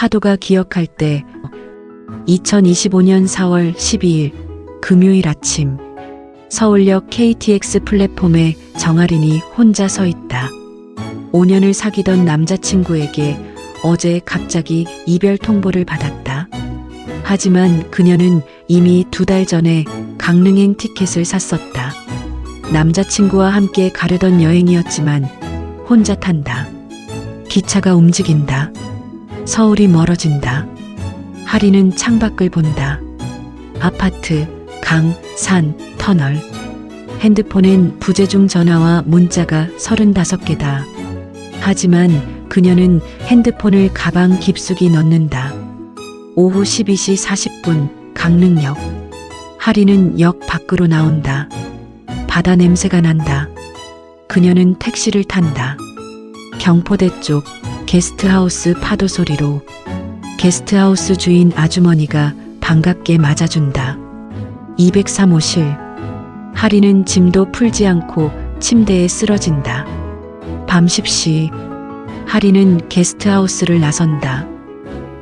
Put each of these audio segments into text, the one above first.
파도가 기억할 때 2025년 4월 12일 금요일 아침 서울역 KTX 플랫폼에 정아린이 혼자 서 있다. 5년을 사귀던 남자친구에게 어제 갑자기 이별 통보를 받았다. 하지만 그녀는 이미 2달 전에 강릉행 티켓을 샀었다. 남자친구와 함께 가려던 여행이었지만 혼자 탄다. 기차가 움직인다. 서울이 멀어진다. 하리는 창밖을 본다. 아파트, 강, 산, 터널. 핸드폰엔 부재중 전화와 문자가 35개다. 하지만 그녀는 핸드폰을 가방 깊숙이 넣는다. 오후 12시 40분 강릉역. 하리는 역 밖으로 나온다. 바다 냄새가 난다. 그녀는 택시를 탄다. 경포대 쪽 게스트하우스 파도 소리로 게스트하우스 주인 아주머니가 반갑게 맞아준다. 203호실. 하리는 짐도 풀지 않고 침대에 쓰러진다. 밤 10시. 하리는 게스트하우스를 나선다.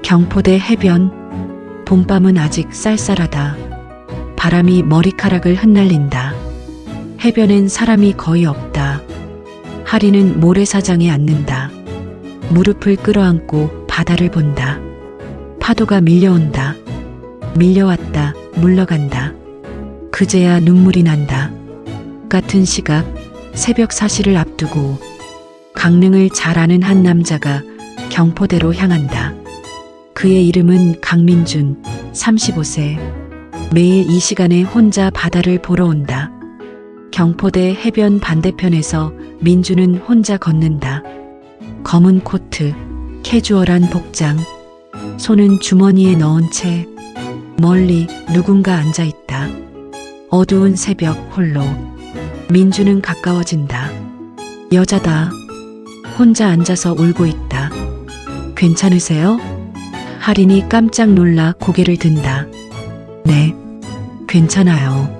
경포대 해변. 봄밤은 아직 쌀쌀하다. 바람이 머리카락을 흩날린다. 해변엔 사람이 거의 없다. 하리는 모래사장에 앉는다. 무릎을 끌어안고 바다를 본다. 파도가 밀려온다. 밀려왔다. 물러간다. 그제야 눈물이 난다. 같은 시각 새벽 4시를 앞두고 강릉을 잘 아는 한 남자가 경포대로 향한다. 그의 이름은 강민준, 35세. 매일 이 시간에 혼자 바다를 보러 온다. 경포대 해변 반대편에서 민준은 혼자 걷는다. 검은 코트, 캐주얼한 복장, 손은 주머니에 넣은 채 멀리 누군가 앉아 있다. 어두운 새벽 홀로. 민준은 가까워진다. 여자다. 혼자 앉아서 울고 있다. 괜찮으세요? 하린이 깜짝 놀라 고개를 든다. 네, 괜찮아요.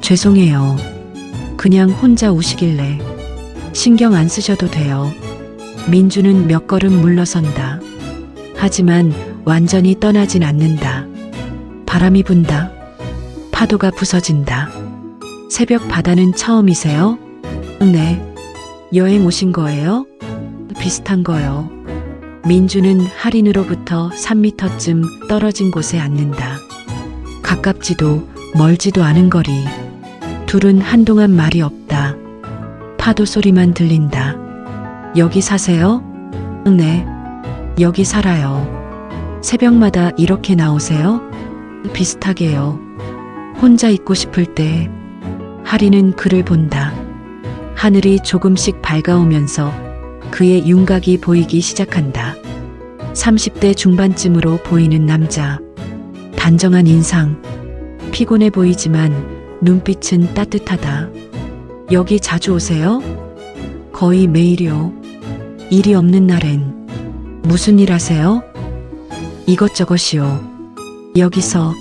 죄송해요. 그냥 혼자 우시길래. 신경 안 쓰셔도 돼요. 민주는 몇 걸음 물러선다. 하지만 완전히 떠나진 않는다. 바람이 분다. 파도가 부서진다. 새벽 바다는 처음이세요? 네. 여행 오신 거예요? 비슷한 거요. 민주는 하린으로부터 3미터쯤 떨어진 곳에 앉는다. 가깝지도 멀지도 않은 거리. 둘은 한동안 말이 없다. 파도 소리만 들린다. 여기 사세요? 네. 여기 살아요. 새벽마다 이렇게 나오세요? 비슷하게요. 혼자 있고 싶을 때. 하리는 그를 본다. 하늘이 조금씩 밝아오면서 그의 윤곽이 보이기 시작한다. 30대 중반쯤으로 보이는 남자. 단정한 인상. 피곤해 보이지만 눈빛은 따뜻하다. 여기 자주 오세요? 거의 매일이요. 일이 없는 날엔. 무슨 일 하세요? 이것저것이요. 여기서.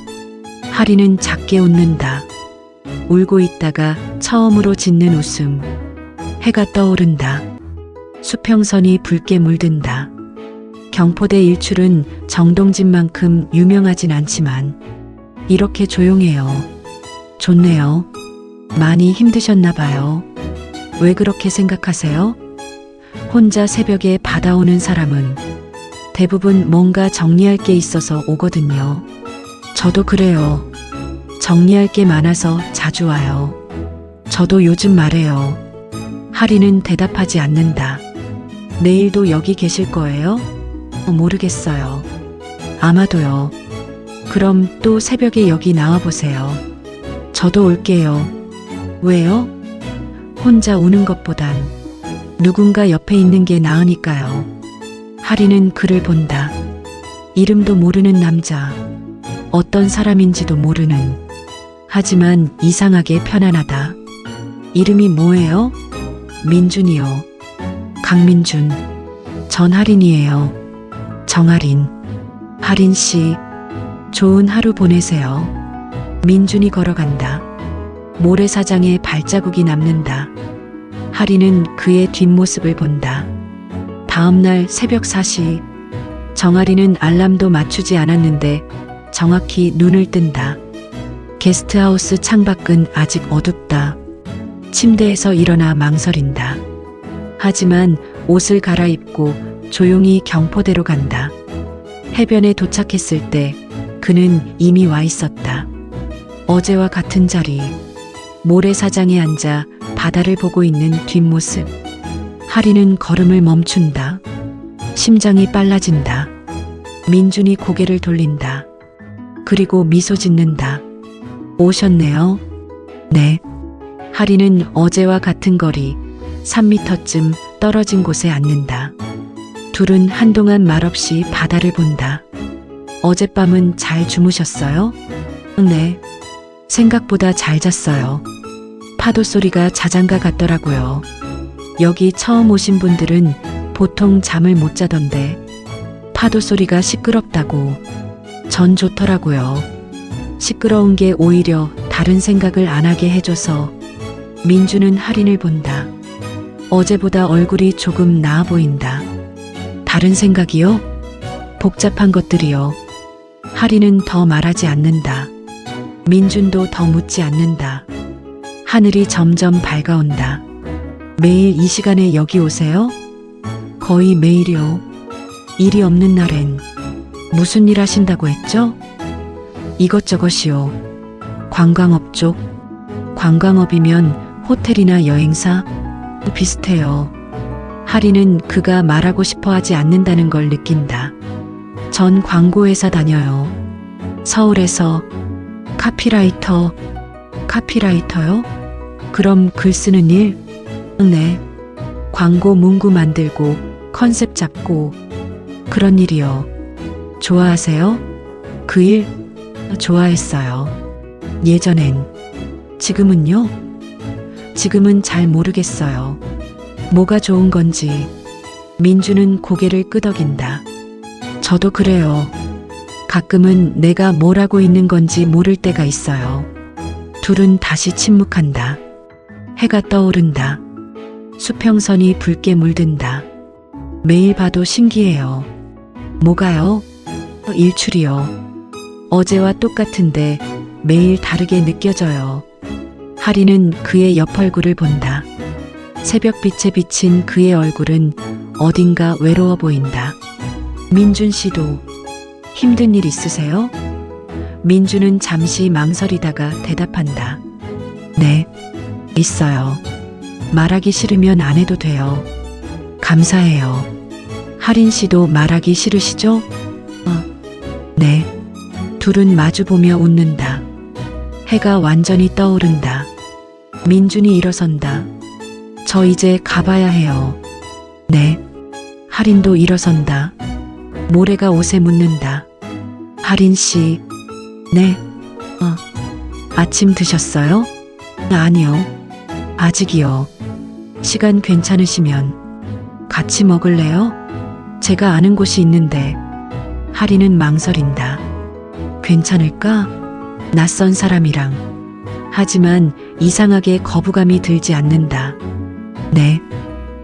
하리는 작게 웃는다. 울고 있다가 처음으로 짓는 웃음. 해가 떠오른다. 수평선이 붉게 물든다. 경포대 일출은 정동진만큼 유명하진 않지만 이렇게 조용해요. 좋네요. 많이 힘드셨나 봐요. 왜 그렇게 생각하세요? 혼자 새벽에 바다 오는 사람은 대부분 뭔가 정리할 게 있어서 오거든요. 저도 그래요. 정리할 게 많아서 자주 와요. 저도 요즘 말해요. 하리는 대답하지 않는다. 내일도 여기 계실 거예요? 모르겠어요. 아마도요. 그럼 또 새벽에 여기 나와보세요. 저도 올게요. 왜요? 혼자 우는 것보단 누군가 옆에 있는 게 나으니까요. 하리는 그를 본다. 이름도 모르는 남자. 어떤 사람인지도 모르는. 하지만 이상하게 편안하다. 이름이 뭐예요? 민준이요. 강민준. 전하린이에요. 정하린. 하린 씨, 좋은 하루 보내세요. 민준이 걸어간다. 모래사장에 발자국이 남는다. 하린은 그의 뒷모습을 본다. 다음날 새벽 4시. 정아리는 알람도 맞추지 않았는데 정확히 눈을 뜬다. 게스트하우스 창밖은 아직 어둡다. 침대에서 일어나 망설인다. 하지만 옷을 갈아입고 조용히 경포대로 간다. 해변에 도착했을 때 그는 이미 와 있었다. 어제와 같은 자리, 모래사장에 앉아 바다를 보고 있는 뒷모습. 하리는 걸음을 멈춘다. 심장이 빨라진다. 민준이 고개를 돌린다. 그리고 미소 짓는다. 오셨네요. 네. 하리는 어제와 같은 거리, 3미터쯤 떨어진 곳에 앉는다. 둘은 한동안 말없이 바다를 본다. 어젯밤은 잘 주무셨어요? 네. 생각보다 잘 잤어요. 파도 소리가 자장가 같더라고요. 여기 처음 오신 분들은 보통 잠을 못 자던데 파도 소리가 시끄럽다고. 전 좋더라고요. 시끄러운 게 오히려 다른 생각을 안 하게 해줘서. 민주는 하린을 본다. 어제보다 얼굴이 조금 나아 보인다. 다른 생각이요? 복잡한 것들이요. 하린은 더 말하지 않는다. 민준도 더 묻지 않는다. 하늘이 점점 밝아온다. 매일 이 시간에 여기 오세요? 거의 매일이요. 일이 없는 날엔. 무슨 일 하신다고 했죠? 이것저것이요. 관광업 쪽. 관광업이면 호텔이나 여행사? 비슷해요. 하리는 그가 말하고 싶어 하지 않는다는 걸 느낀다. 전 광고회사 다녀요. 서울에서. 카피라이터요? 그럼 글 쓰는 일? 네. 광고 문구 만들고 컨셉 잡고 그런 일이요. 좋아하세요? 그 일? 좋아했어요. 예전엔. 지금은요? 지금은 잘 모르겠어요. 뭐가 좋은 건지. 민주는 고개를 끄덕인다. 저도 그래요. 가끔은 내가 뭘 하고 있는 건지 모를 때가 있어요. 둘은 다시 침묵한다. 해가 떠오른다. 수평선이 붉게 물든다. 매일 봐도 신기해요. 뭐가요? 일출이요. 어제와 똑같은데 매일 다르게 느껴져요. 하리는 그의 옆 얼굴을 본다. 새벽빛에 비친 그의 얼굴은 어딘가 외로워 보인다. 민준 씨도 힘든 일 있으세요? 민준은 잠시 망설이다가 대답한다. 네, 있어요. 말하기 싫으면 안 해도 돼요. 감사해요. 하린 씨도 말하기 싫으시죠? 네. 둘은 마주보며 웃는다. 해가 완전히 떠오른다. 민준이 일어선다. 저 이제 가봐야 해요. 네. 하린도 일어선다. 모래가 옷에 묻는다. 하린 씨. 네. 아침 드셨어요? 아니요. 아직이요. 시간 괜찮으시면 같이 먹을래요? 제가 아는 곳이 있는데. 하리는 망설인다. 괜찮을까? 낯선 사람이랑. 하지만 이상하게 거부감이 들지 않는다. 네.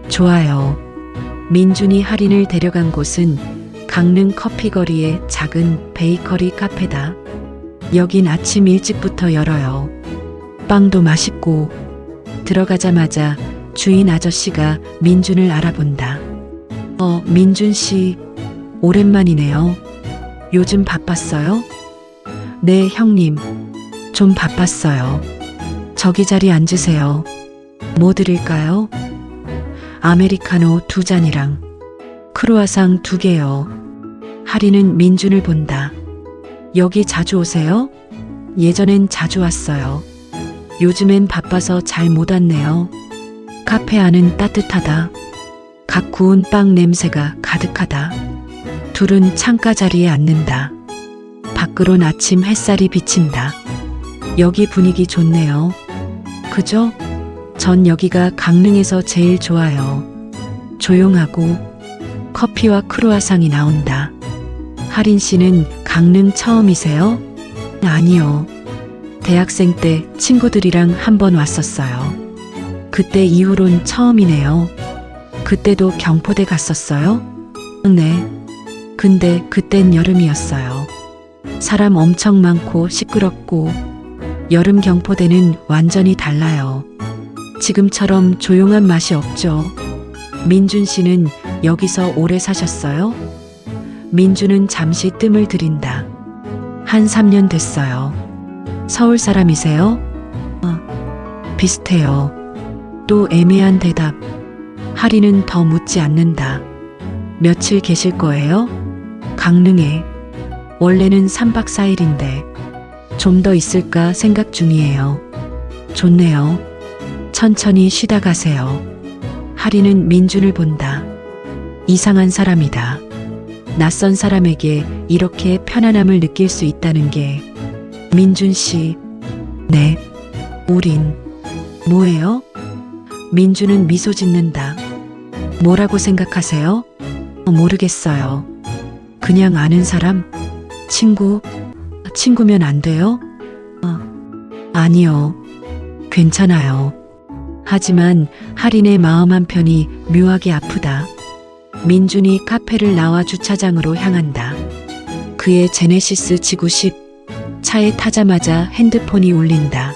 좋아요. 민준이 하린을 데려간 곳은 강릉 커피거리의 작은 베이커리 카페다. 여긴 아침 일찍부터 열어요. 빵도 맛있고. 들어가자마자 주인 아저씨가 민준을 알아본다. 민준 씨, 오랜만이네요. 요즘 바빴어요? 네, 형님. 좀 바빴어요. 저기 자리 앉으세요. 뭐 드릴까요? 아메리카노 2잔이랑 크루아상 2개요. 하리는 민준을 본다. 여기 자주 오세요? 예전엔 자주 왔어요. 요즘엔 바빠서 잘 못 왔네요. 카페 안은 따뜻하다. 갓 구운 빵 냄새가 가득하다. 둘은 창가 자리에 앉는다. 밖으론 아침 햇살이 비친다. 여기 분위기 좋네요. 그죠? 전 여기가 강릉에서 제일 좋아요. 조용하고 커피와 크루아상이 나온다. 하린 씨는 강릉 처음이세요? 아니요. 대학생 때 친구들이랑 한 번 왔었어요. 그때 이후론 처음이네요. 그때도 경포대 갔었어요? 네. 근데 그땐 여름이었어요. 사람 엄청 많고 시끄럽고 여름 경포대는 완전히 달라요. 지금처럼 조용한 맛이 없죠. 민준 씨는 여기서 오래 사셨어요? 민준은 잠시 뜸을 들인다. 한 3년 됐어요. 서울 사람이세요? 비슷해요. 또 애매한 대답. 하리는 더 묻지 않는다. 며칠 계실 거예요? 강릉에. 원래는 3박 4일인데 좀 더 있을까 생각 중이에요. 좋네요. 천천히 쉬다 가세요. 하리는 민준을 본다. 이상한 사람이다. 낯선 사람에게 이렇게 편안함을 느낄 수 있다는 게. 민준 씨. 네. 우린. 뭐예요? 민준은 미소 짓는다. 뭐라고 생각하세요? 모르겠어요. 그냥 아는 사람? 친구? 친구면 안 돼요? 아니요. 괜찮아요. 하지만 하린의 마음 한편이 묘하게 아프다. 민준이 카페를 나와 주차장으로 향한다. 그의 제네시스 지구 10. 차에 타자마자 핸드폰이 울린다.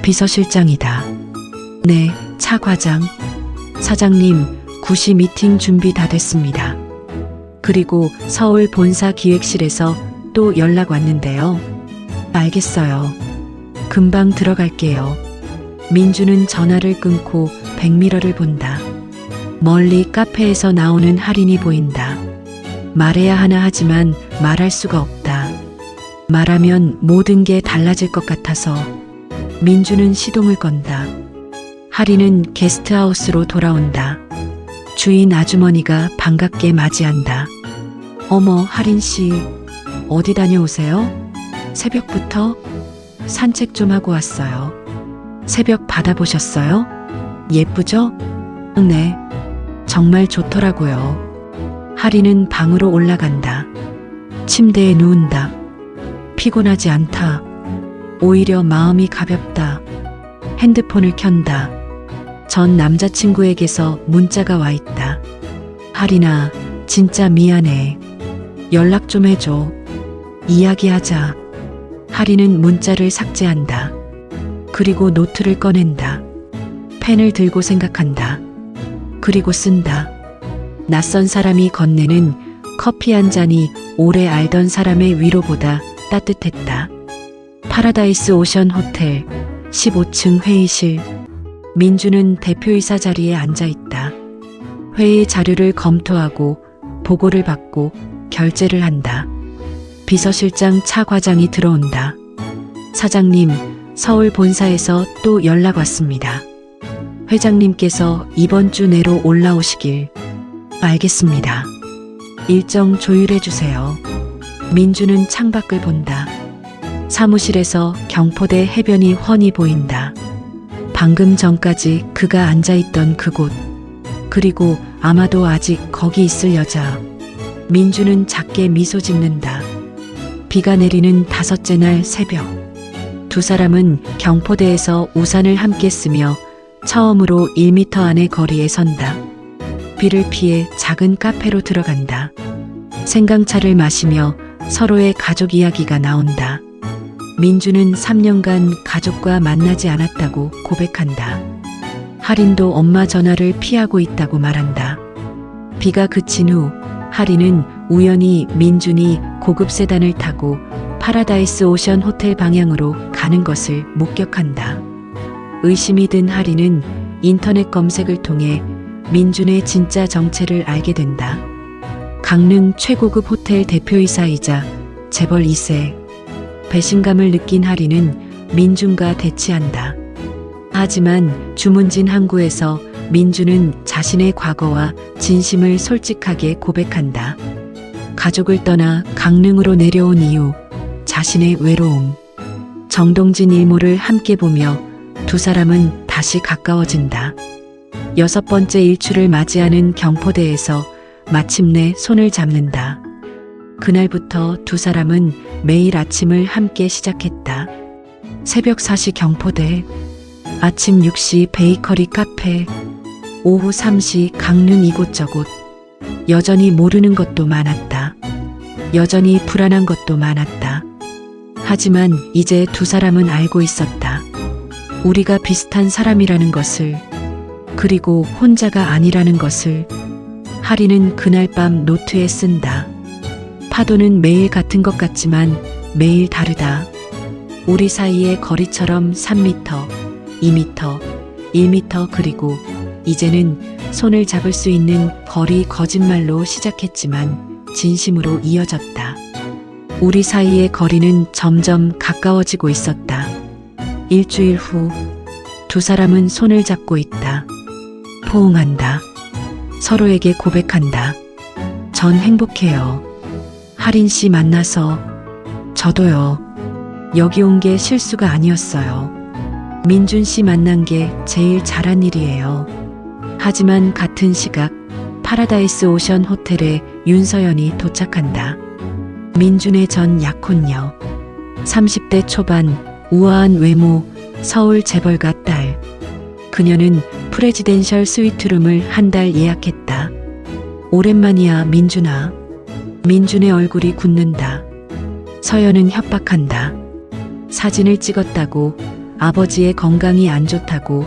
비서실장이다. 네, 차 과장. 사장님, 9시 미팅 준비 다 됐습니다. 그리고 서울 본사 기획실에서 또 연락 왔는데요. 알겠어요. 금방 들어갈게요. 민주는 전화를 끊고 백미러를 본다. 멀리 카페에서 나오는 할인이 보인다. 말해야 하나 하지만 말할 수가 없다. 말하면 모든 게 달라질 것 같아서 민주는 시동을 건다. 할인은 게스트하우스로 돌아온다. 주인 아주머니가 반갑게 맞이한다. 어머, 할인 씨, 어디 다녀오세요? 새벽부터? 산책 좀 하고 왔어요. 새벽 바다 보셨어요? 예쁘죠? 네. 정말 좋더라고요. 할인은 방으로 올라간다. 침대에 누운다. 피곤하지 않다. 오히려 마음이 가볍다. 핸드폰을 켠다. 전 남자친구에게서 문자가 와 있다. 할인아, 진짜 미안해. 연락 좀 해줘. 이야기하자. 할인은 문자를 삭제한다. 그리고 노트를 꺼낸다. 펜을 들고 생각한다. 그리고 쓴다. 낯선 사람이 건네는 커피 한 잔이 오래 알던 사람의 위로보다 따뜻했다. 파라다이스 오션 호텔 15층 회의실. 민주는 대표이사 자리에 앉아 있다. 회의 자료를 검토하고 보고를 받고 결제를 한다. 비서실장 차 과장이 들어온다. 사장님, 서울 본사에서 또 연락 왔습니다. 회장님께서 이번 주 내로 올라오시길. 알겠습니다. 일정 조율해 주세요. 민주는 창밖을 본다. 사무실에서 경포대 해변이 훤히 보인다. 방금 전까지 그가 앉아있던 그곳. 그리고 아마도 아직 거기 있을 여자. 민주는 작게 미소 짓는다. 비가 내리는 5째 날 새벽. 두 사람은 경포대에서 우산을 함께 쓰며 처음으로 1미터 안의 거리에 선다. 비를 피해 작은 카페로 들어간다. 생강차를 마시며 서로의 가족 이야기가 나온다. 민주는 3년간 가족과 만나지 않았다고 고백한다. 할인도 엄마 전화를 피하고 있다고 말한다. 비가 그친 후 할인은 우연히 민준이 고급 세단을 타고 파라다이스 오션 호텔 방향으로 가는 것을 목격한다. 의심이 든 할인은 인터넷 검색을 통해 민준의 진짜 정체를 알게 된다. 강릉 최고급 호텔 대표이사이자 재벌 2세. 배신감을 느낀 할인은 민준과 대치한다. 하지만 주문진 항구에서 민준은 자신의 과거와 진심을 솔직하게 고백한다. 가족을 떠나 강릉으로 내려온 이유, 자신의 외로움. 정동진 일모를 함께 보며 두 사람은 다시 가까워진다. 6번째 일출을 맞이하는 경포대에서 마침내 손을 잡는다. 그날부터 두 사람은 매일 아침을 함께 시작했다. 새벽 4시 경포대, 아침 6시 베이커리 카페, 오후 3시 강릉 이곳저곳. 여전히 모르는 것도 많았다. 여전히 불안한 것도 많았다. 하지만 이제 두 사람은 알고 있었다. 우리가 비슷한 사람이라는 것을, 그리고 혼자가 아니라는 것을. 하리는 그날 밤 노트에 쓴다. 파도는 매일 같은 것 같지만 매일 다르다. 우리 사이의 거리처럼 3m, 2m, 1m 그리고 이제는 손을 잡을 수 있는 거리. 거짓말로 시작했지만 진심으로 이어졌다. 우리 사이의 거리는 점점 가까워지고 있었다. 일주일 후 두 사람은 손을 잡고 있다. 포옹한다. 서로에게 고백한다. 전 행복해요. 하린 씨 만나서. 저도요. 여기 온 게 실수가 아니었어요. 민준 씨 만난 게 제일 잘한 일이에요. 하지만 같은 시각 파라다이스 오션 호텔에 윤서연이 도착한다. 민준의 전 약혼녀. 30대 초반, 우아한 외모, 서울 재벌가 딸. 그녀는 프레지덴셜 스위트룸을 한 달 예약했다. 오랜만이야, 민준아. 민준의 얼굴이 굳는다. 서연은 협박한다. 사진을 찍었다고, 아버지의 건강이 안 좋다고,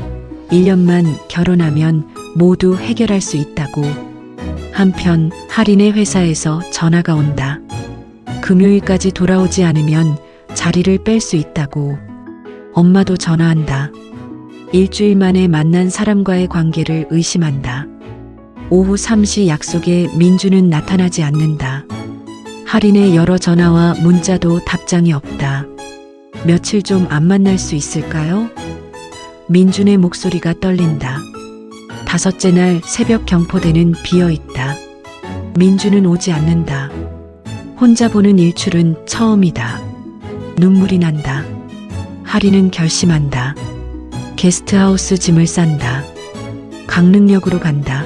1년만 결혼하면 모두 해결할 수 있다고. 한편 하린의 회사에서 전화가 온다. 금요일까지 돌아오지 않으면 자리를 뺄 수 있다고. 엄마도 전화한다. 일주일 만에 만난 사람과의 관계를 의심한다. 오후 3시 약속에 민준은 나타나지 않는다. 하린의 여러 전화와 문자도 답장이 없다. 며칠 좀 안 만날 수 있을까요? 민준의 목소리가 떨린다. 5째 날 새벽 경포대는 비어있다. 민준은 오지 않는다. 혼자 보는 일출은 처음이다. 눈물이 난다. 하린은 결심한다. 게스트하우스 짐을 싼다. 강릉역으로 간다.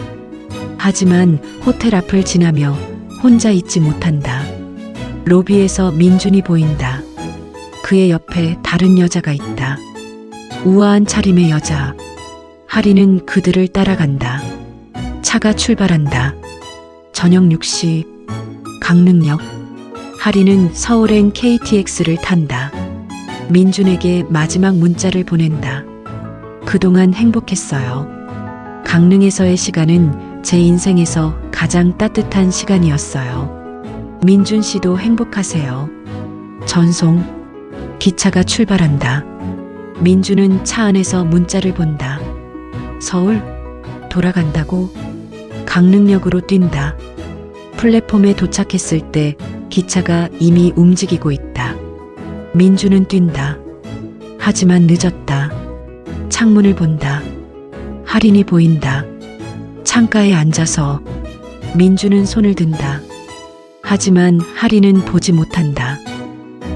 하지만 호텔 앞을 지나며 혼자 있지 못한다. 로비에서 민준이 보인다. 그의 옆에 다른 여자가 있다. 우아한 차림의 여자. 하린은 그들을 따라간다. 차가 출발한다. 저녁 6시 강릉역. 하린은 서울행 KTX를 탄다. 민준에게 마지막 문자를 보낸다. 그동안 행복했어요. 강릉에서의 시간은 제 인생에서 가장 따뜻한 시간이었어요. 민준 씨도 행복하세요. 전송. 기차가 출발한다. 민준은 차 안에서 문자를 본다. 서울? 돌아간다고? 강릉역으로 뛴다. 플랫폼에 도착했을 때 기차가 이미 움직이고 있다. 민준은 뛴다. 하지만 늦었다. 창문을 본다. 하린이 보인다. 창가에 앉아서. 민준은 손을 든다. 하지만 하린은 보지 못한다.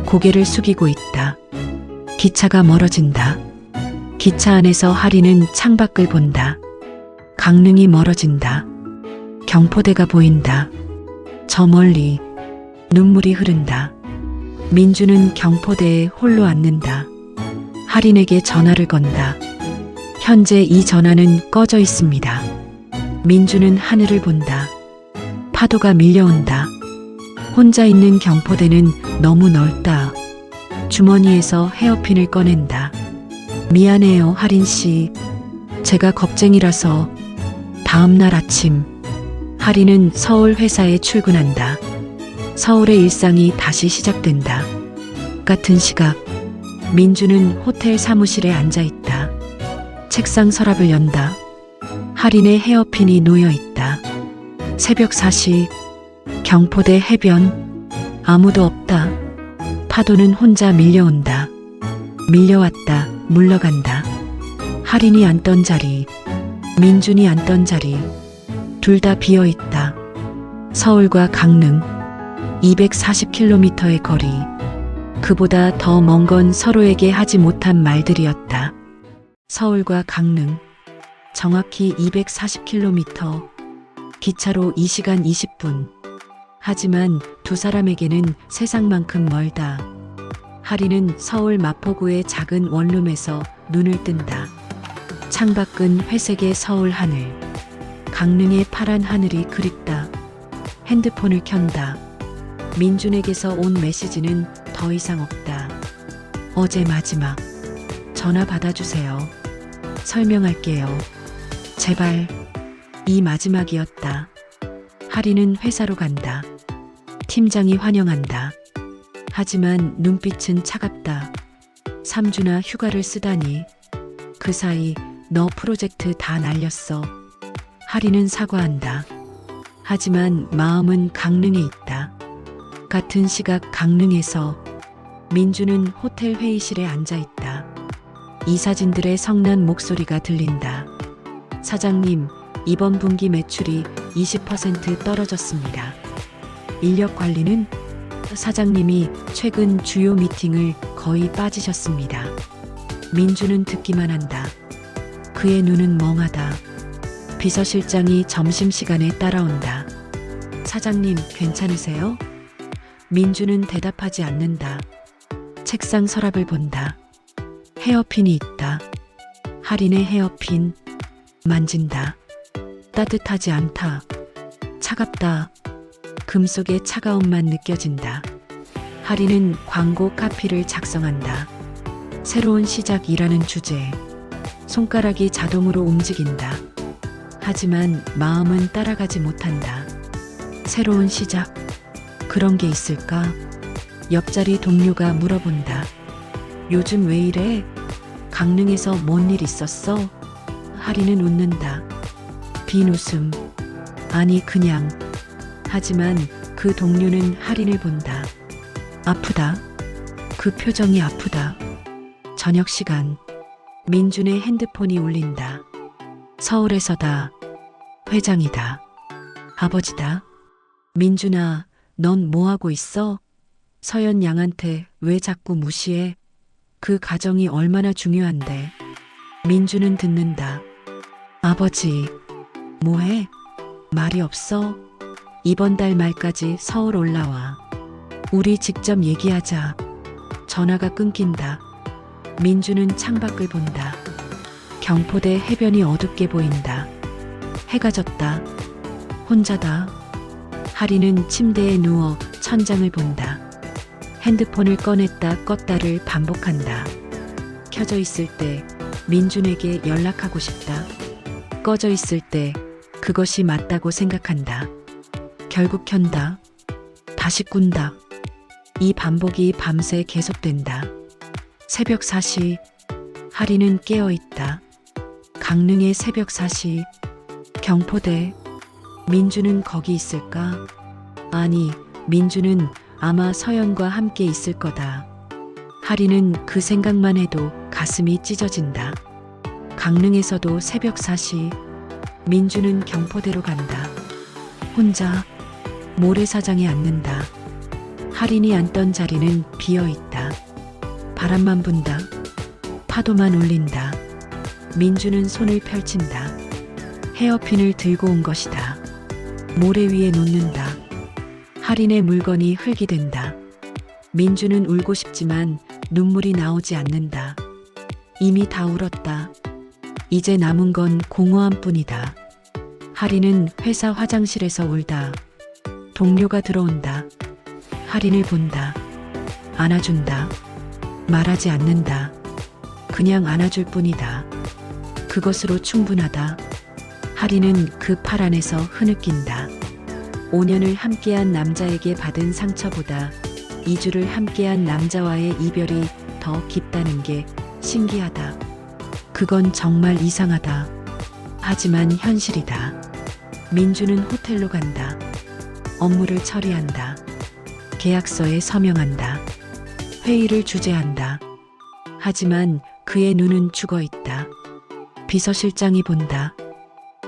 고개를 숙이고 있다. 기차가 멀어진다. 기차 안에서 하린은 창밖을 본다. 강릉이 멀어진다. 경포대가 보인다. 저 멀리. 눈물이 흐른다. 민준은 경포대에 홀로 앉는다. 하린에게 전화를 건다. 현재 이 전화는 꺼져 있습니다. 민준은 하늘을 본다. 파도가 밀려온다. 혼자 있는 경포대는 너무 넓다. 주머니에서 헤어핀을 꺼낸다. 미안해요, 하린 씨. 제가 겁쟁이라서. 다음 날 아침, 하린은 서울 회사에 출근한다. 서울의 일상이 다시 시작된다. 같은 시각, 민준은 호텔 사무실에 앉아 있다. 책상 서랍을 연다. 하린의 헤어핀이 놓여 있다. 새벽 4시, 경포대 해변. 아무도 없다. 파도는 혼자 밀려온다. 밀려왔다. 물러간다. 하린이 앉던 자리, 민준이 앉던 자리, 둘 다 비어 있다. 서울과 강릉, 240km의 거리. 그보다 더 먼 건 서로에게 하지 못한 말들이었다. 서울과 강릉, 정확히 240km, 기차로 2시간 20분. 하지만 두 사람에게는 세상만큼 멀다. 하린은 서울 마포구의 작은 원룸에서 눈을 뜬다. 창밖은 회색의 서울 하늘, 강릉의 파란 하늘이 그립다. 핸드폰을 켠다. 민준에게서 온 메시지는 더 이상 없다. 어제 마지막. 전화 받아주세요. 설명할게요. 제발. 이 마지막이었다. 하리는 회사로 간다. 팀장이 환영한다. 하지만 눈빛은 차갑다. 3주나 휴가를 쓰다니. 그 사이 너 프로젝트 다 날렸어. 하리는 사과한다. 하지만 마음은 강릉에 있다. 같은 시각 강릉에서 민주는 호텔 회의실에 앉아 있다. 이사진들의 성난 목소리가 들린다. 사장님, 이번 분기 매출이 20% 떨어졌습니다. 인력 관리는? 사장님이 최근 주요 미팅을 거의 빠지셨습니다. 민주는 듣기만 한다. 그의 눈은 멍하다. 비서실장이 점심시간에 따라온다. 사장님, 괜찮으세요? 민주는 대답하지 않는다. 책상 서랍을 본다. 헤어핀이 있다. 할인의 헤어핀. 만진다. 따뜻하지 않다. 차갑다. 금속의 차가움만 느껴진다. 할인은 광고 카피를 작성한다. 새로운 시작이라는 주제. 손가락이 자동으로 움직인다. 하지만 마음은 따라가지 못한다. 새로운 시작. 그런 게 있을까? 옆자리 동료가 물어본다. 요즘 왜 이래? 강릉에서 뭔 일 있었어? 하리는 웃는다. 빈 웃음. 아니, 그냥. 하지만 그 동료는 하린을 본다. 아프다. 그 표정이 아프다. 저녁 시간. 민준의 핸드폰이 울린다. 서울에서다. 회장이다. 아버지다. 민준아, 넌 뭐하고 있어? 서연 양한테 왜 자꾸 무시해? 그 가정이 얼마나 중요한데. 민준은 듣는다. 아버지, 뭐해? 말이 없어? 이번 달 말까지 서울 올라와. 우리 직접 얘기하자. 전화가 끊긴다. 민준은 창밖을 본다. 경포대 해변이 어둡게 보인다. 해가 졌다. 혼자다. 하리는 침대에 누워 천장을 본다. 핸드폰을 꺼냈다 껐다를 반복한다. 켜져 있을 때 민준에게 연락하고 싶다. 꺼져 있을 때 그것이 맞다고 생각한다. 결국 켠다. 다시 꾼다. 이 반복이 밤새 계속된다. 새벽 4시. 하리는 깨어있다. 강릉의 새벽 4시. 경포대. 민주는 거기 있을까? 아니, 민주는 아마 서연과 함께 있을 거다. 하리는 그 생각만 해도 가슴이 찢어진다. 강릉에서도 새벽 4시. 민주는 경포대로 간다. 혼자. 모래사장에 앉는다. 하린이 앉던 자리는 비어있다. 바람만 분다. 파도만 울린다. 민주는 손을 펼친다. 헤어핀을 들고 온 것이다. 모래 위에 놓는다. 하린의 물건이 흙이 된다. 민주는 울고 싶지만 눈물이 나오지 않는다. 이미 다 울었다. 이제 남은 건 공허함 뿐이다. 하린은 회사 화장실에서 울다. 동료가 들어온다. 하린을 본다. 안아준다. 말하지 않는다. 그냥 안아줄 뿐이다. 그것으로 충분하다. 하린은 그 팔 안에서 흐느낀다. 5년을 함께한 남자에게 받은 상처보다 2주를 함께한 남자와의 이별이 더 깊다는 게 신기하다. 그건 정말 이상하다. 하지만 현실이다. 민주는 호텔로 간다. 업무를 처리한다. 계약서에 서명한다. 회의를 주재한다. 하지만 그의 눈은 죽어 있다. 비서실장이 본다.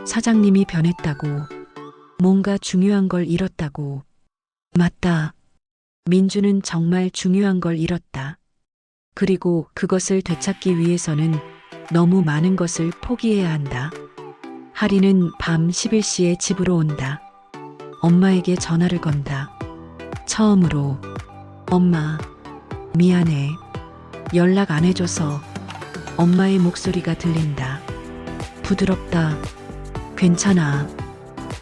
사장님이 변했다고. 뭔가 중요한 걸 잃었다고. 맞다. 민주는 정말 중요한 걸 잃었다. 그리고 그것을 되찾기 위해서는 너무 많은 것을 포기해야 한다. 하리는 밤 11시에 집으로 온다. 엄마에게 전화를 건다. 처음으로. 엄마, 미안해. 연락 안 해줘서. 엄마의 목소리가 들린다. 부드럽다. 괜찮아.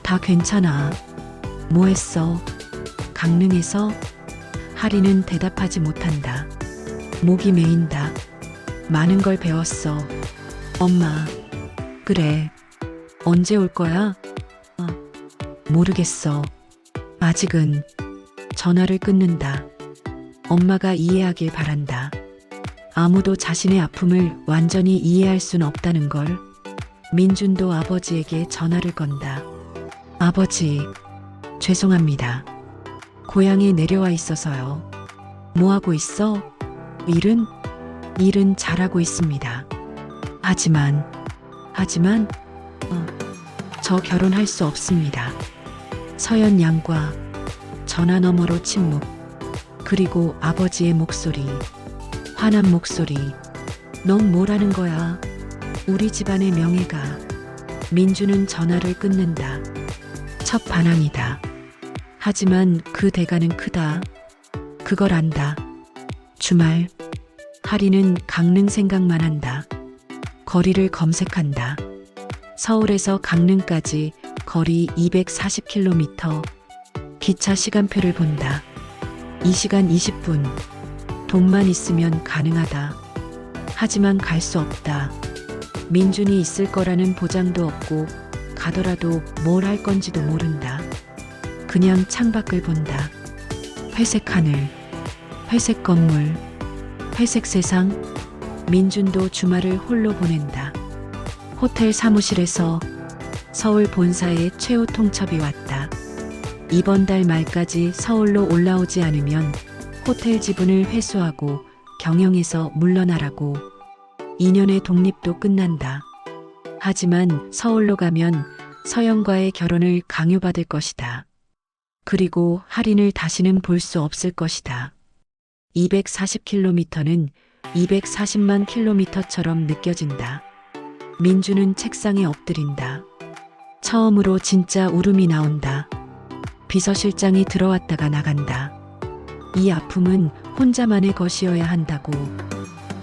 다 괜찮아. 뭐 했어? 강릉에서? 하리는 대답하지 못한다. 목이 메인다. 많은 걸 배웠어. 엄마. 그래. 언제 올 거야? 모르겠어. 아직은. 전화를 끊는다. 엄마가 이해하길 바란다. 아무도 자신의 아픔을 완전히 이해할 순 없다는 걸. 민준도 아버지에게 전화를 건다. 아버지, 죄송합니다. 고향에 내려와 있어서요. 뭐 하고 있어? 일은 잘하고 있습니다. 하지만, 저 결혼할 수 없습니다. 서연 양과 전화 너머로 침묵. 그리고 아버지의 목소리. 화난 목소리. 넌 뭐라는 거야? 우리 집안의 명예가. 민주는 전화를 끊는다. 첫 반항이다. 하지만 그 대가는 크다. 그걸 안다. 주말. 하리는 강릉 생각만 한다. 거리를 검색한다. 서울에서 강릉까지 거리 240km. 기차 시간표를 본다. 2시간 20분. 돈만 있으면 가능하다. 하지만 갈 수 없다. 민준이 있을 거라는 보장도 없고 가더라도 뭘 할 건지도 모른다. 그냥 창밖을 본다. 회색 하늘, 회색 건물, 회색 세상. 민준도 주말을 홀로 보낸다. 호텔 사무실에서 서울 본사에 최후 통첩이 왔다. 이번 달 말까지 서울로 올라오지 않으면 호텔 지분을 회수하고 경영에서 물러나라고. 2년의 독립도 끝난다. 하지만 서울로 가면 서연과의 결혼을 강요받을 것이다. 그리고 할인을 다시는 볼 수 없을 것이다. 240km는 240만 킬로미터처럼 느껴진다. 민주는 책상에 엎드린다. 처음으로 진짜 울음이 나온다. 비서실장이 들어왔다가 나간다. 이 아픔은 혼자만의 것이어야 한다고.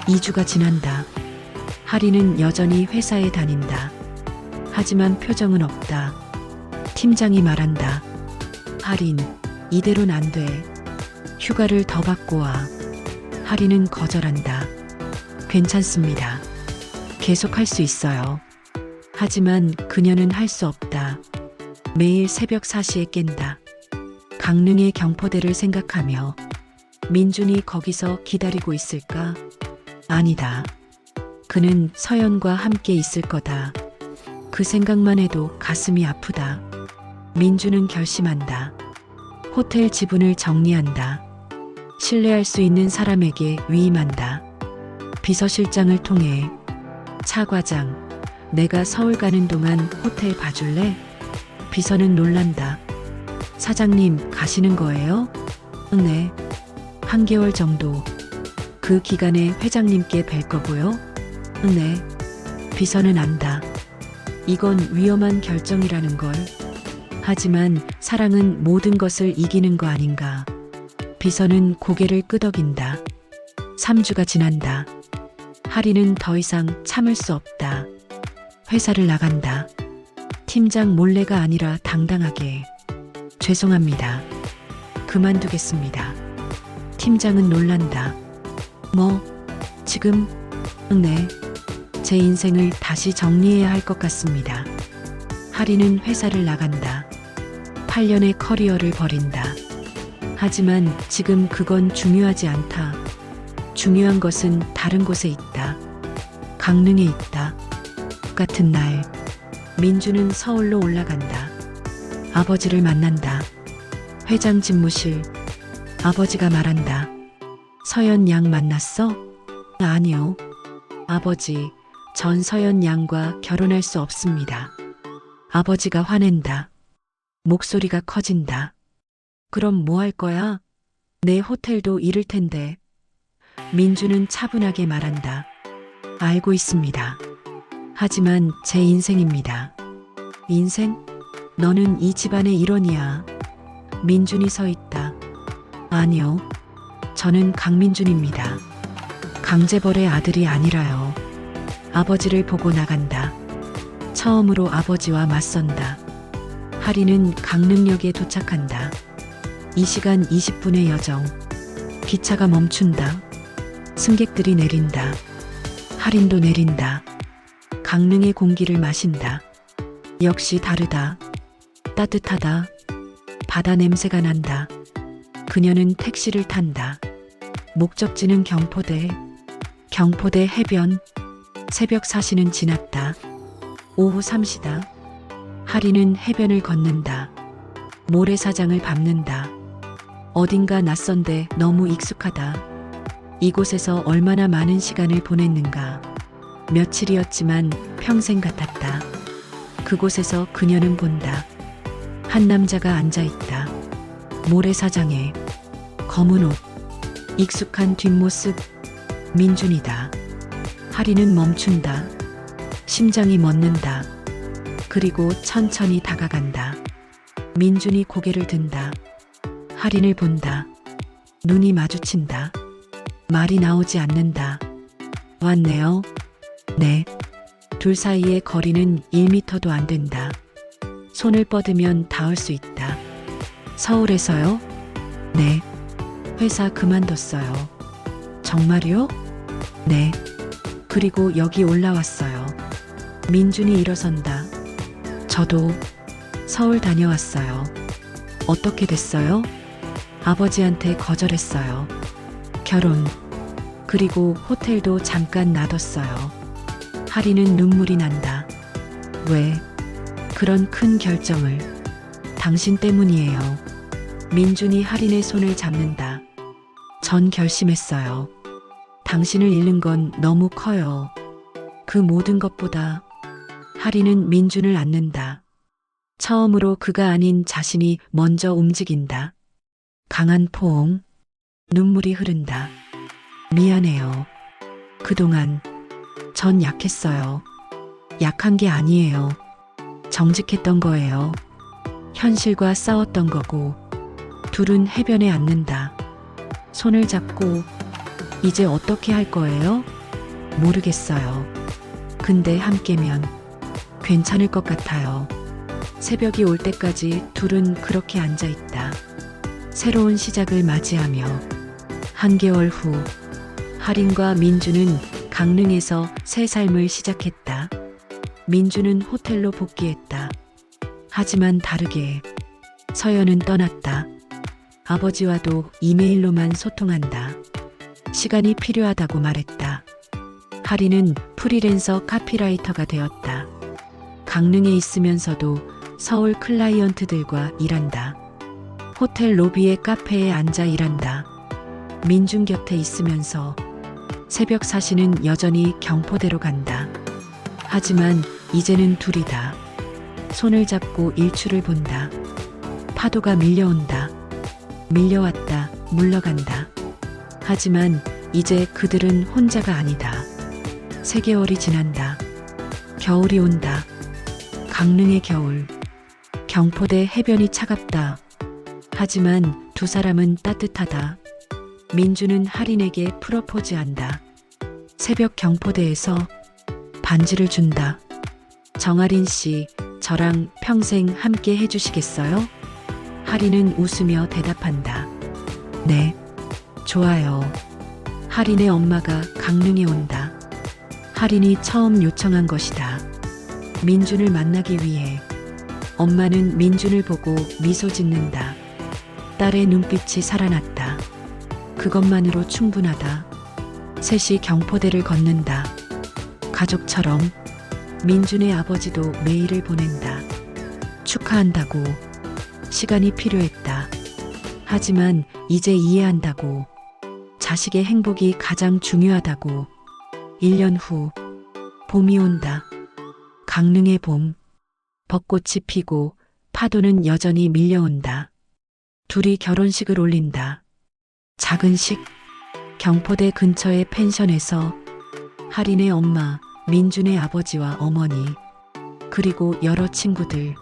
2주가 지난다. 하리는 여전히 회사에 다닌다. 하지만 표정은 없다. 팀장이 말한다. 하린, 이대로는 안 돼. 휴가를 더 받고 와. 하리는 거절한다. 괜찮습니다. 계속 할 수 있어요. 하지만 그녀는 할 수 없다. 매일 새벽 4시에 깬다. 강릉의 경포대를 생각하며 민준이 거기서 기다리고 있을까? 아니다. 그는 서연과 함께 있을 거다. 그 생각만 해도 가슴이 아프다. 민준은 결심한다. 호텔 지분을 정리한다. 신뢰할 수 있는 사람에게 위임한다. 비서실장을 통해 차 과장, 내가 서울 가는 동안 호텔 봐줄래? 비서는 놀란다. 사장님 가시는 거예요? 네. 한 개월 정도. 그 기간에 회장님께 뵐 거고요? 네. 비서는 안다. 이건 위험한 결정이라는 걸. 하지만 사랑은 모든 것을 이기는 거 아닌가. 비서는 고개를 끄덕인다. 3주가 지난다. 하리는 더 이상 참을 수 없다. 회사를 나간다. 팀장 몰래가 아니라 당당하게. 죄송합니다. 그만두겠습니다. 팀장은 놀란다. 뭐, 지금? 네. 제 인생을 다시 정리해야 할 것 같습니다. 하리는 회사를 나간다. 8년의 커리어를 버린다. 하지만 지금 그건 중요하지 않다. 중요한 것은 다른 곳에 있다. 강릉에 있다. 같은 날, 민주는 서울로 올라간다. 아버지를 만난다. 회장 집무실. 아버지가 말한다. 서연 양 만났어? 아니요. 아버지, 전 서연 양과 결혼할 수 없습니다. 아버지가 화낸다. 목소리가 커진다. 그럼 뭐 할 거야? 내 호텔도 잃을 텐데. 민주는 차분하게 말한다. 알고 있습니다. 하지만 제 인생입니다. 인생? 너는 이 집안의 일원이야. 민준이 서 있다. 아니요. 저는 강민준입니다. 강재벌의 아들이 아니라요. 아버지를 보고 나간다. 처음으로 아버지와 맞선다. 하리는 강릉역에 도착한다. 2시간 20분의 여정. 기차가 멈춘다. 승객들이 내린다. 할인도 내린다. 강릉의 공기를 마신다. 역시 다르다. 따뜻하다. 바다 냄새가 난다. 그녀는 택시를 탄다. 목적지는 경포대. 경포대 해변. 새벽 4시는 지났다. 오후 3시다. 하리는 해변을 걷는다. 모래사장을 밟는다. 어딘가 낯선데 너무 익숙하다. 이곳에서 얼마나 많은 시간을 보냈는가. 며칠이었지만 평생 같았다. 그곳에서 그녀는 본다. 한 남자가 앉아있다. 모래사장에 검은 옷. 익숙한 뒷모습. 민준이다. 하리는 멈춘다. 심장이 멎는다. 그리고 천천히 다가간다. 민준이 고개를 든다. 하린을 본다. 눈이 마주친다. 말이 나오지 않는다. 왔네요. 네. 둘 사이의 거리는 1미터도 안 된다. 손을 뻗으면 닿을 수 있다. 서울에서요? 네. 회사 그만뒀어요. 정말요? 네. 그리고 여기 올라왔어요. 민준이 일어선다. 저도 서울 다녀왔어요. 어떻게 됐어요? 아버지한테 거절했어요. 결혼. 그리고 호텔도 잠깐 놔뒀어요. 하리는 눈물이 난다. 왜? 그런 큰 결정을. 당신 때문이에요. 민준이 하린의 손을 잡는다. 전 결심했어요. 당신을 잃는 건 너무 커요. 그 모든 것보다. 하리는 민준을 안는다. 처음으로 그가 아닌 자신이 먼저 움직인다. 강한 포옹. 눈물이 흐른다. 미안해요. 그동안 전 약했어요. 약한 게 아니에요. 정직했던 거예요. 현실과 싸웠던 거고. 둘은 해변에 앉는다. 손을 잡고 이제 어떻게 할 거예요? 모르겠어요. 근데 함께면 괜찮을 것 같아요. 새벽이 올 때까지 둘은 그렇게 앉아 있다. 새로운 시작을 맞이하며. 한개월 후 하린과 민주는 강릉에서 새 삶을 시작했다. 민주는 호텔로 복귀했다. 하지만 다르게 서연은 떠났다. 아버지와도 이메일로만 소통한다. 시간이 필요하다고 말했다. 하린은 프리랜서 카피라이터가 되었다. 강릉에 있으면서도 서울 클라이언트들과 일한다. 호텔 로비의 카페에 앉아 일한다. 민준 곁에 있으면서 새벽 4시는 여전히 경포대로 간다. 하지만 이제는 둘이다. 손을 잡고 일출을 본다. 파도가 밀려온다. 밀려왔다. 물러간다. 하지만 이제 그들은 혼자가 아니다. 3개월이 지난다. 겨울이 온다. 강릉의 겨울. 경포대 해변이 차갑다. 하지만 두 사람은 따뜻하다. 민주는 하린에게 프로포즈한다. 새벽 경포대에서 반지를 준다. 정아린 씨, 저랑 평생 함께 해주시겠어요? 하린은 웃으며 대답한다. 네, 좋아요. 하린의 엄마가 강릉에 온다. 하린이 처음 요청한 것이다. 민준을 만나기 위해. 엄마는 민준을 보고 미소 짓는다. 딸의 눈빛이 살아났다. 그것만으로 충분하다. 셋이 경포대를 걷는다. 가족처럼. 민준의 아버지도 메일을 보낸다. 축하한다고. 시간이 필요했다. 하지만 이제 이해한다고. 자식의 행복이 가장 중요하다고. 1년 후. 봄이 온다. 강릉의 봄. 벚꽃이 피고 파도는 여전히 밀려온다. 둘이 결혼식을 올린다. 작은 식. 경포대 근처의 펜션에서 하린의 엄마, 민준의 아버지와 어머니, 그리고 여러 친구들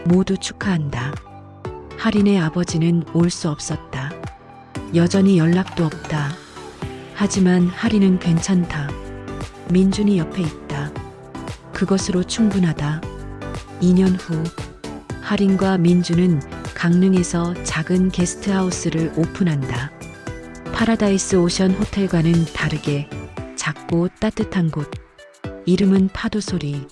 모두 축하한다. 하린의 아버지는 올 수 없었다. 여전히 연락도 없다. 하지만 하린은 괜찮다. 민준이 옆에 있다. 그것으로 충분하다. 2년 후 하린과 민준은 강릉에서 작은 게스트하우스를 오픈한다. 파라다이스 오션 호텔과는 다르게 작고 따뜻한 곳. 이름은 파도소리.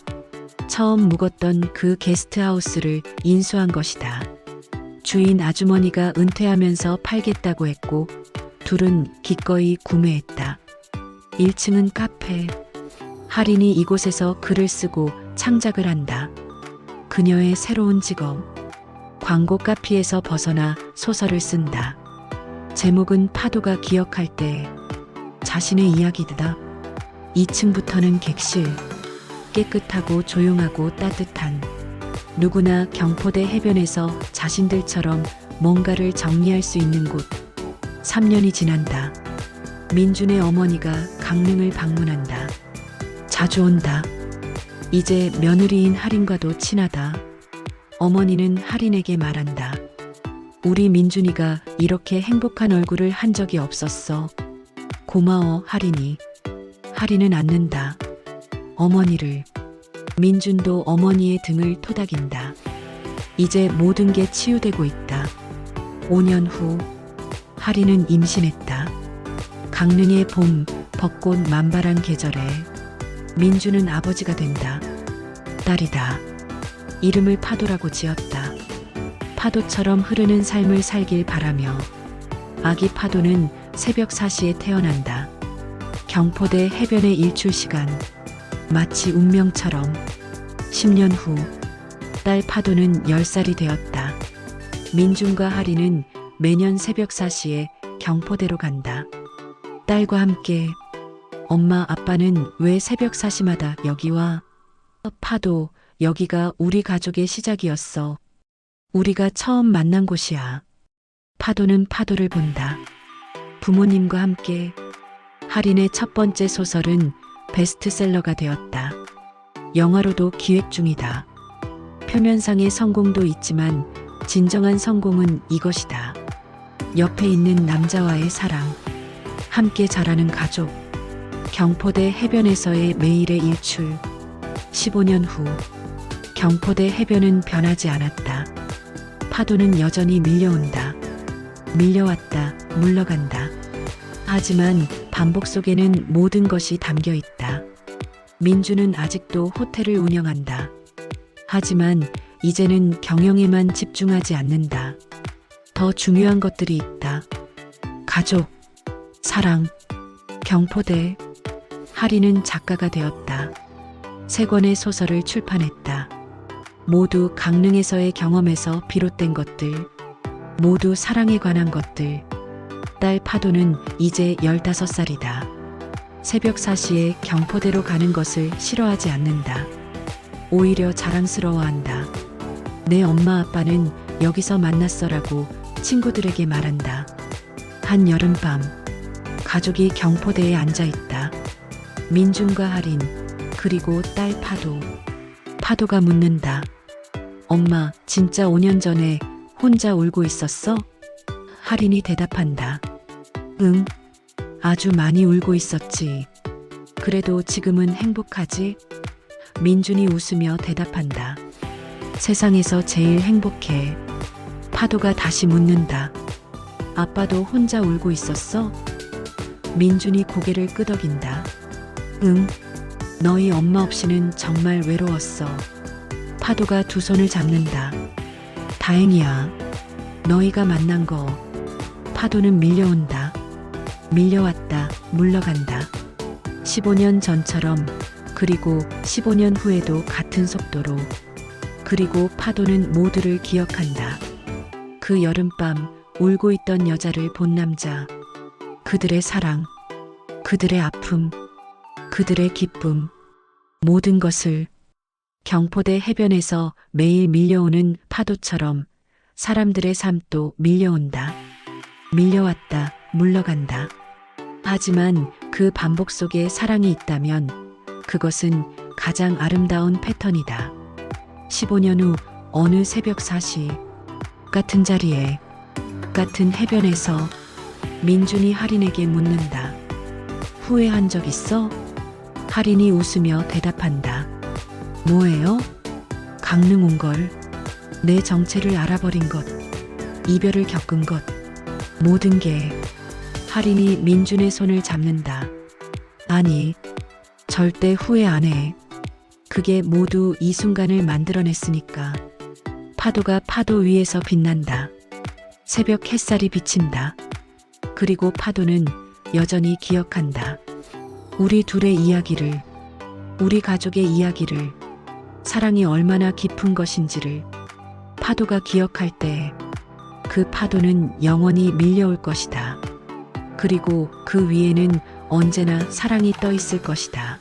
처음 묵었던 그 게스트하우스를 인수한 것이다. 주인 아주머니가 은퇴하면서 팔겠다고 했고 둘은 기꺼이 구매했다. 1층은 카페. 할인이 이곳에서 글을 쓰고 창작을 한다. 그녀의 새로운 직업. 광고 카피에서 벗어나 소설을 쓴다. 제목은 파도가 기억할 때. 자신의 이야기다. 2층부터는 객실. 깨끗하고 조용하고 따뜻한. 누구나 경포대 해변에서 자신들처럼 뭔가를 정리할 수 있는 곳. 3년이 지난다. 민준의 어머니가 강릉을 방문한다. 자주 온다. 이제 며느리인 할인과도 친하다. 어머니는 할인에게 말한다. 우리 민준이가 이렇게 행복한 얼굴을 한 적이 없었어. 고마워, 할인이. 할인은 않는다. 어머니를. 민준도 어머니의 등을 토닥인다. 이제 모든 게 치유되고 있다. 5년 후 할인은 임신했다. 강릉의 봄, 벚꽃 만발한 계절에 민준은 아버지가 된다. 딸이다. 이름을 파도라고 지었다. 파도처럼 흐르는 삶을 살길 바라며. 아기 파도는 새벽 4시에 태어난다. 경포대 해변의 일출 시간. 마치 운명처럼. 10년 후 딸 파도는 10살이 되었다. 민준과 할인은 매년 새벽 4시에 경포대로 간다. 딸과 함께. 엄마, 아빠는 왜 새벽 4시마다 여기 와? 파도, 여기가 우리 가족의 시작이었어. 우리가 처음 만난 곳이야. 파도는 파도를 본다. 부모님과 함께. 할인의 첫 번째 소설은 베스트셀러가 되었다. 영화로도 기획 중이다. 표면상의 성공도 있지만 진정한 성공은 이것이다. 옆에 있는 남자와의 사랑. 함께 자라는 가족. 경포대 해변에서의 매일의 일출. 15년 후 경포대 해변은 변하지 않았다. 파도는 여전히 밀려온다. 밀려왔다. 물러간다. 하지만 반복 속에는 모든 것이 담겨 있다. 민주는 아직도 호텔을 운영한다. 하지만 이제는 경영에만 집중하지 않는다. 더 중요한 것들이 있다. 가족, 사랑, 경포대. 할인은 작가가 되었다. 3권의 소설을 출판했다. 모두 강릉에서의 경험에서 비롯된 것들. 모두 사랑에 관한 것들. 딸 파도는 이제 15살이다. 새벽 4시에 경포대로 가는 것을 싫어하지 않는다. 오히려 자랑스러워한다. 내 엄마 아빠는 여기서 만났어라고 친구들에게 말한다. 한 여름밤 가족이 경포대에 앉아 있다. 민준과 할인, 그리고 딸 파도. 파도가 묻는다. 엄마, 진짜 5년 전에 혼자 울고 있었어? 할인이 대답한다. 응, 아주 많이 울고 있었지. 그래도 지금은 행복하지? 민준이 웃으며 대답한다. 세상에서 제일 행복해. 파도가 다시 묻는다. 아빠도 혼자 울고 있었어? 민준이 고개를 끄덕인다. 응, 너희 엄마 없이는 정말 외로웠어. 파도가 두 손을 잡는다. 다행이야. 너희가 만난 거. 파도는 밀려온다. 밀려왔다. 물러간다. 15년 전처럼, 그리고 15년 후에도 같은 속도로. 그리고 파도는 모두를 기억한다. 그 여름밤 울고 있던 여자를 본 남자. 그들의 사랑, 그들의 아픔, 그들의 기쁨, 모든 것을. 경포대 해변에서 매일 밀려오는 파도처럼 사람들의 삶도 밀려온다. 밀려왔다. 물러간다. 하지만 그 반복 속에 사랑이 있다면 그것은 가장 아름다운 패턴이다. 15년 후 어느 새벽 4시, 같은 자리에, 같은 해변에서 민준이 할인에게 묻는다. 후회한 적 있어? 할인이 웃으며 대답한다. 뭐예요? 강릉 온 걸. 내 정체를 알아버린 것. 이별을 겪은 것, 모든 게 할인이 민준의 손을 잡는다. 아니, 절대 후회 안 해. 그게 모두 이 순간을 만들어냈으니까. 파도가 파도 위에서 빛난다. 새벽 햇살이 비친다. 그리고 파도는 여전히 기억한다. 우리 둘의 이야기를, 우리 가족의 이야기를, 사랑이 얼마나 깊은 것인지를. 파도가 기억할 때 그 파도는 영원히 밀려올 것이다. 그리고 그 위에는 언제나 사랑이 떠 있을 것이다.